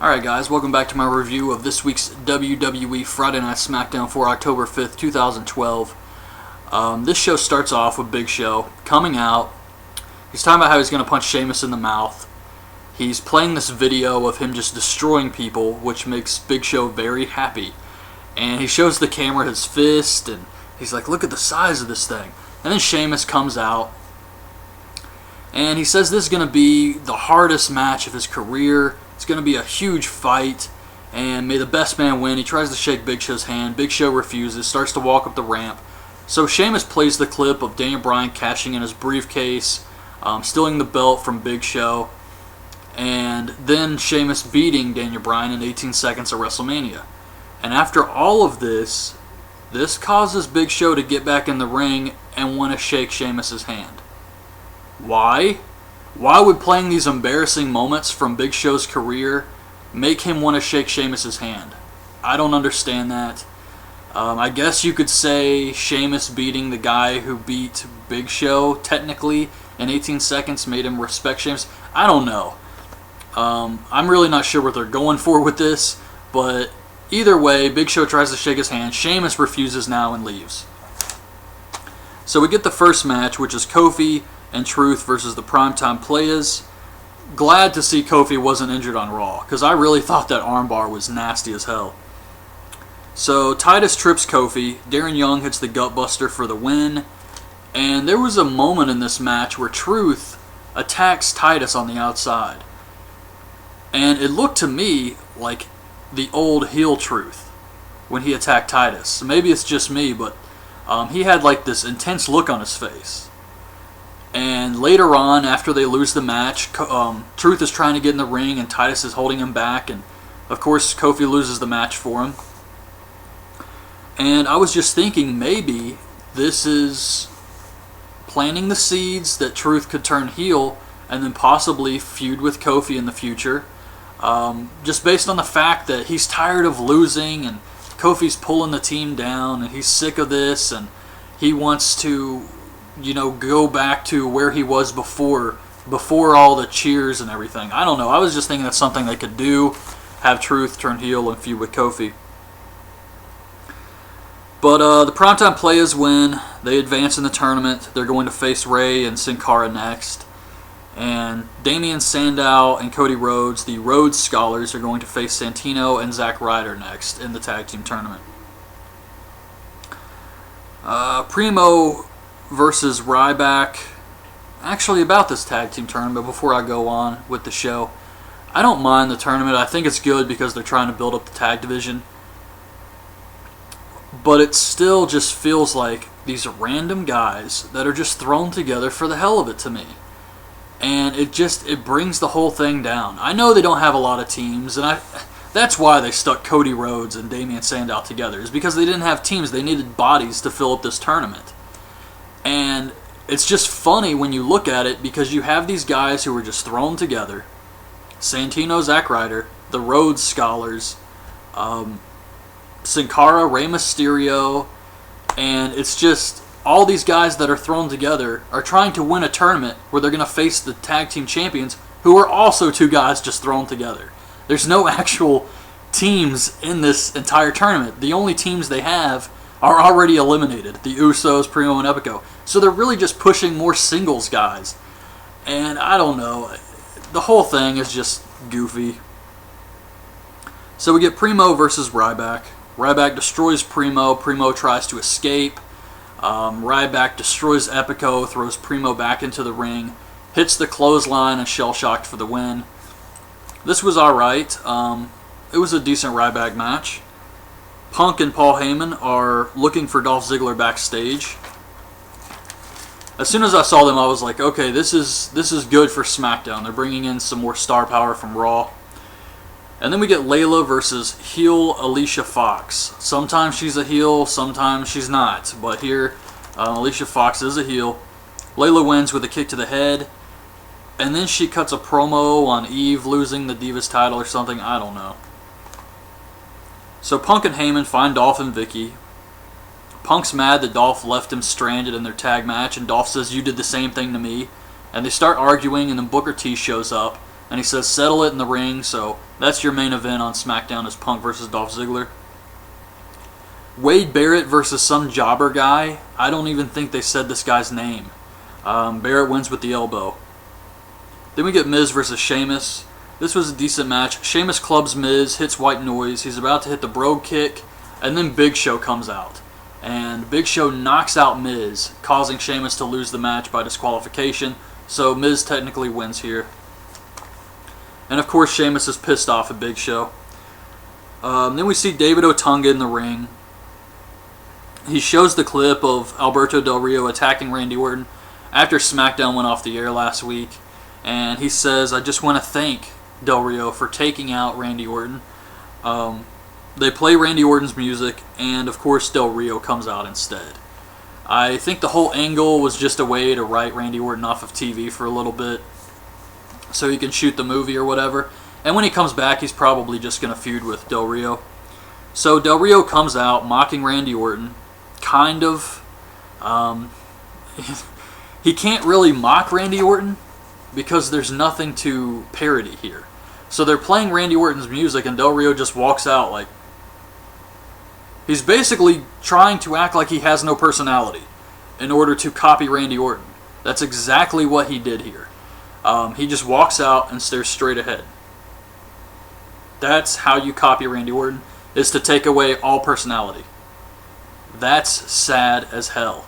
Alright guys, welcome back to my review of this week's WWE Friday Night Smackdown for October 5th, 2012. This show starts off with Big Show coming out. He's talking about how he's going to punch Sheamus in the mouth. He's playing this video of him just destroying people, which makes Big Show very happy. And he shows the camera his fist, and he's like, look at the size of this thing. And then Sheamus comes out, and he says this is going to be the hardest match of his career. It's going to be a huge fight, and may the best man win. He tries to shake Big Show's hand. Big Show refuses, starts to walk up the ramp. So Sheamus plays the clip of Daniel Bryan cashing in his briefcase, stealing the belt from Big Show, and then Sheamus beating Daniel Bryan in 18 seconds at WrestleMania. And after all of this, this causes Big Show to get back in the ring and want to shake Sheamus's hand. Why? Why would playing these embarrassing moments from Big Show's career make him want to shake Sheamus's hand? I don't understand that. I guess you could say Sheamus beating the guy who beat Big Show, technically, in 18 seconds made him respect Sheamus. I don't know. I'm really not sure what they're going for with this, but either way, Big Show tries to shake his hand. Sheamus refuses now and leaves. So we get the first match, which is Kofi and Truth versus the Primetime Players. Glad to see Kofi wasn't injured on Raw, because I really thought that armbar was nasty as hell. So Titus trips Kofi, Darren Young hits the Gutbuster for the win, and there was a moment in this match where Truth attacks Titus on the outside. And it looked to me like the old heel Truth when he attacked Titus. Maybe it's just me, but he had like this intense look on his face. And later on, after they lose the match, Truth is trying to get in the ring and Titus is holding him back. And of course, Kofi loses the match for him. And I was just thinking maybe this is planting the seeds that Truth could turn heel and then possibly feud with Kofi in the future. Just based on the fact that he's tired of losing and Kofi's pulling the team down and he's sick of this and he wants to, go back to where he was before all the cheers and everything. I don't know. I was just thinking that's something they could do, have Truth turn heel and feud with Kofi. But the Primetime Players win. They advance in the tournament. They're going to face Rey and Sin Cara next. And Damian Sandow and Cody Rhodes, the Rhodes Scholars, are going to face Santino and Zack Ryder next in the tag team tournament. Primo versus Ryback. Actually, about this tag team tournament, before I go on with the show, I don't mind the tournament. I think it's good because they're trying to build up the tag division. But it still just feels like these random guys that are just thrown together for the hell of it to me. And it brings the whole thing down. I know they don't have a lot of teams, and that's why they stuck Cody Rhodes and Damian Sandow together, is because they didn't have teams. They needed bodies to fill up this tournament. And it's just funny when you look at it because you have these guys who were just thrown together. Santino, Zack Ryder, the Rhodes Scholars, Sin Cara, Rey Mysterio, and it's just all these guys that are thrown together are trying to win a tournament where they're going to face the tag team champions who are also two guys just thrown together. There's no actual teams in this entire tournament. The only teams they have are already eliminated. The Usos, Primo, and Epico. So they're really just pushing more singles guys. And I don't know. The whole thing is just goofy. So we get Primo versus Ryback. Ryback destroys Primo. Primo tries to escape. Ryback destroys Epico, throws Primo back into the ring, hits the clothesline and shell-shocked for the win. This was alright. It was a decent Ryback match. Punk and Paul Heyman are looking for Dolph Ziggler backstage. As soon as I saw them, I was like, okay, this is good for SmackDown. They're bringing in some more star power from Raw. And then we get Layla versus heel Alicia Fox. Sometimes she's a heel, sometimes she's not. But here, Alicia Fox is a heel. Layla wins with a kick to the head. And then she cuts a promo on Eve losing the Divas title or something. I don't know. So Punk and Heyman find Dolph and Vicky. Punk's mad that Dolph left him stranded in their tag match. And Dolph says, you did the same thing to me. And they start arguing and then Booker T shows up. and he says settle it in the ring. So that's your main event on SmackDown, is Punk versus Dolph Ziggler. Wade Barrett versus some jobber guy. I don't even think they said this guy's name. Barrett wins with the elbow. Then we get Miz versus Sheamus. This was a decent match. Sheamus clubs Miz, hits white noise. He's about to hit the brogue kick, and then Big Show comes out. And Big Show knocks out Miz, causing Sheamus to lose the match by disqualification. So Miz technically wins here. And of course Sheamus is pissed off at Big Show. Then we see David Otunga in the ring. He shows the clip of Alberto Del Rio attacking Randy Orton after SmackDown went off the air last week. And he says, I just want to thank Del Rio for taking out Randy Orton. They play Randy Orton's music, and of course Del Rio comes out instead. I think the whole angle was just a way to write Randy Orton off of TV for a little bit so he can shoot the movie or whatever. And when he comes back, he's probably just going to feud with Del Rio. So Del Rio comes out mocking Randy Orton, kind of. He can't really mock Randy Orton because there's nothing to parody here. So they're playing Randy Orton's music, and Del Rio just walks out like... He's basically trying to act like he has no personality in order to copy Randy Orton. That's exactly what he did here. He just walks out and stares straight ahead. That's how you copy Randy Orton, is to take away all personality. That's sad as hell.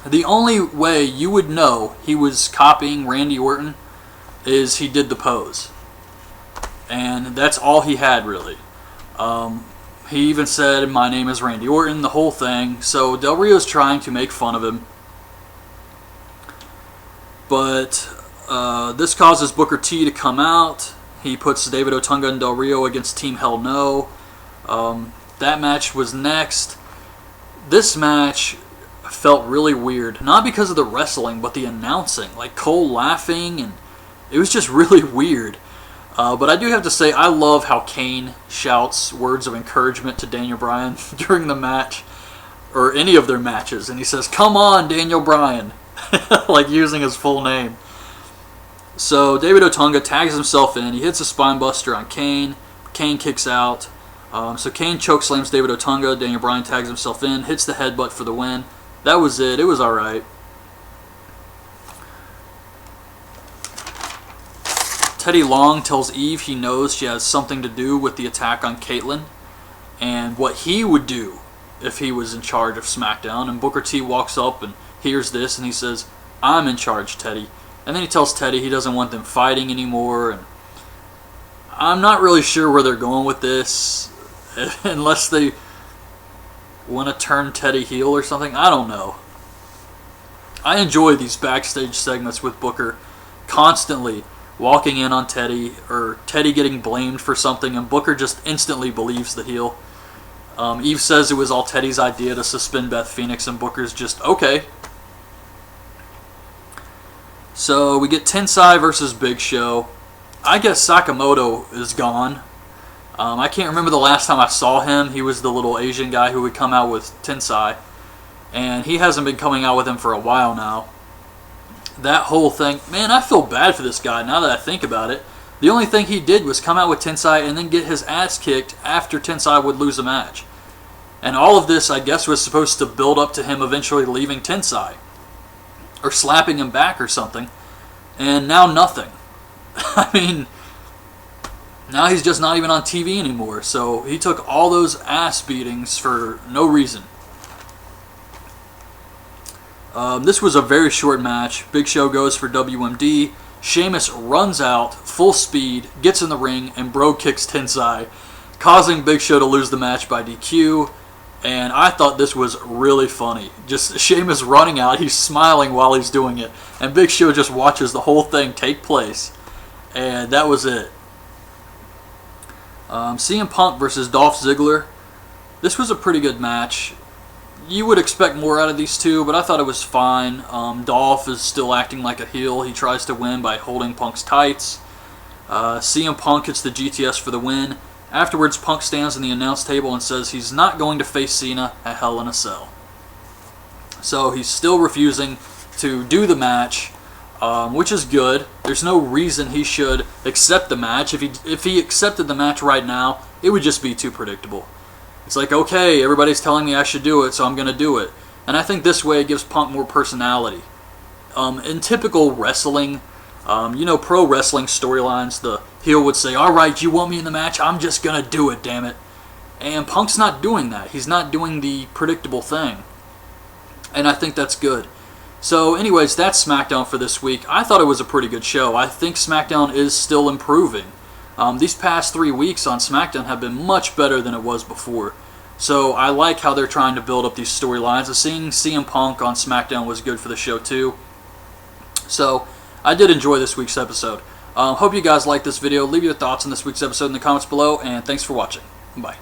The only way you would know he was copying Randy Orton is he did the pose. And that's all he had, really. He even said, my name is Randy Orton, the whole thing. So Del Rio's trying to make fun of him. But this causes Booker T to come out. He puts David Otunga and Del Rio against Team Hell No. That match was next. This match felt really weird. Not because of the wrestling, but the announcing. Like Cole laughing, and it was just really weird. But I do have to say, I love how Kane shouts words of encouragement to Daniel Bryan during the match, or any of their matches, and he says, "Come on, Daniel Bryan," like using his full name. So David Otunga tags himself in. He hits a spinebuster on Kane. Kane kicks out. So Kane chokeslams David Otunga. Daniel Bryan tags himself in, hits the headbutt for the win. That was it. It was alright. Teddy Long tells Eve he knows she has something to do with the attack on Caitlyn and what he would do if he was in charge of SmackDown. And Booker T walks up and hears this, and he says, "I'm in charge, Teddy." And then he tells Teddy he doesn't want them fighting anymore. And I'm not really sure where they're going with this, unless they want to turn Teddy heel or something. I don't know. I enjoy these backstage segments with Booker constantly walking in on Teddy, or Teddy getting blamed for something, and Booker just instantly believes the heel. Eve says it was all Teddy's idea to suspend Beth Phoenix, and Booker's just, okay. So we get Tensai versus Big Show. I guess Sakamoto is gone. I can't remember the last time I saw him. He was the little Asian guy who would come out with Tensai, and he hasn't been coming out with him for a while now. That whole thing, man, I feel bad for this guy now that I think about it. The only thing he did was come out with Tensai and then get his ass kicked after Tensai would lose a match. And all of this, I guess, was supposed to build up to him eventually leaving Tensai, or slapping him back or something. And now nothing. I mean, now he's just not even on TV anymore. So he took all those ass beatings for no reason. This was a very short match. Big Show goes for WMD. Sheamus runs out, full speed, gets in the ring, and bro kicks Tensai, causing Big Show to lose the match by DQ. And I thought this was really funny. Just Sheamus running out, he's smiling while he's doing it, and Big Show just watches the whole thing take place. And that was it. CM Punk versus Dolph Ziggler. This was a pretty good match. You would expect more out of these two, but I thought it was fine. Dolph is still acting like a heel. He tries to win by holding Punk's tights. CM Punk hits the GTS for the win. Afterwards, Punk stands on the announce table and says he's not going to face Cena at Hell in a Cell. So he's still refusing to do the match. which is good. There's no reason he should accept the match. If he accepted the match right now, it would just be too predictable. It's like, okay, everybody's telling me I should do it, so I'm going to do it. And I think this way it gives Punk more personality. In typical wrestling, pro wrestling storylines, the heel would say, all right, you want me in the match? I'm just going to do it, damn it. And Punk's not doing that. He's not doing the predictable thing. And I think that's good. So anyways, that's SmackDown for this week. I thought it was a pretty good show. I think SmackDown is still improving. These past 3 weeks on SmackDown have been much better than it was before. So I like how they're trying to build up these storylines. And seeing CM Punk on SmackDown was good for the show too. So I did enjoy this week's episode. Hope you guys liked this video. Leave your thoughts on this week's episode in the comments below. And thanks for watching. Bye.